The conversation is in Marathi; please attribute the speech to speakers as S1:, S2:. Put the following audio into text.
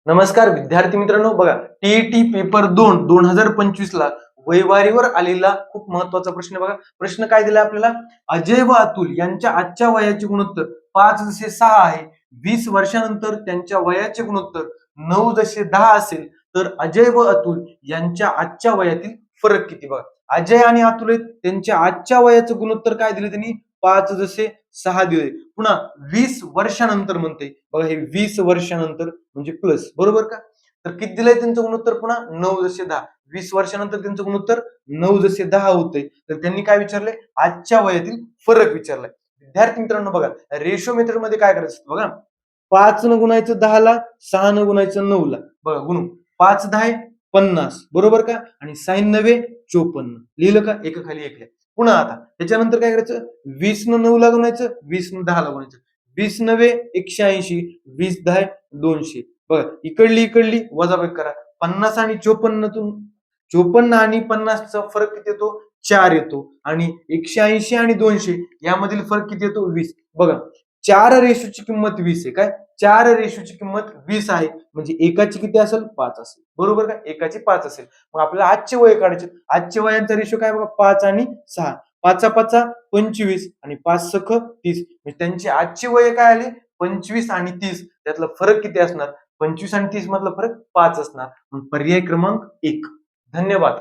S1: नमस्कार विद्यार्थी मित्रांनो, बघा टीईटी पेपर 2025 ला वयवारीवर आलेला खूप महत्वाचा प्रश्न बघा. प्रश्न काय दिला आपल्याला? अजय व अतुल यांच्या आजच्या वयाचे गुणोत्तर 5:6 आहे. 20 वर्षानंतर त्यांच्या वयाचे गुणोत्तर 9:10 असेल तर अजय व अतुल यांच्या आजच्या वयातील फरक किती? बघा, अजय आणि अतुल त्यांच्या आजच्या वयाचं गुणोत्तर काय दिले त्यांनी? 5:6 दिले. पुन्हा 20 वर्षानंतर म्हणते बघा, हे 20 वर्षानंतर म्हणजे प्लस, बरोबर का? तर किती दिलंय त्यांचं गुणोत्तर? पुन्हा 9:10. 20 वर्षानंतर त्यांचं गुणोत्तर 9:10 होतंय. तर त्यांनी काय विचारलंय? आजच्या वयातील फरक विचारलाय. विद्यार्थी मित्रांनो, बघा रेशो मेथड मध्ये काय करायचं बघा, 5 न गुणायचं 10 ला, 6 न गुणायचं 9 ला. बघा गुणू 5 10 50, बरोबर का? आणि 6 9 54 लिहिलं का? एका खाली एक. पुन्हा आता त्याच्यानंतर काय करायचं? 20 न 9 ला गुणायचं, 20 न 10 ला गुणायचं. 20 9 180, 20 10 200. बघा इकडली वजाबाकी करा. 50 आणि 54 तून 54 आणि 50 चा फरक किती येतो? 4 येतो. आणि 180 आणि 200 यामधील फरक किती येतो? 20. बघा 4 रेशोची किंमत 20 आहे. काय 4 रेशोची किंमत 20 आहे, म्हणजे एकाची किती असेल? 5 असेल, बरोबर का? एकाची 5 असेल. मग आपल्याला आजचे वय काढायचे. आजच्या वयांचा रेशो काय बघा? 5 आणि 6. 5 5 25 आणि 5 सख 30. म्हणजे त्यांची आजची वय काय आली? 25 आणि 30. त्यातला फरक किती असणार? 25 आणि 30 मधला फरक 5 असणार. मग पर्याय क्रमांक 1. धन्यवाद.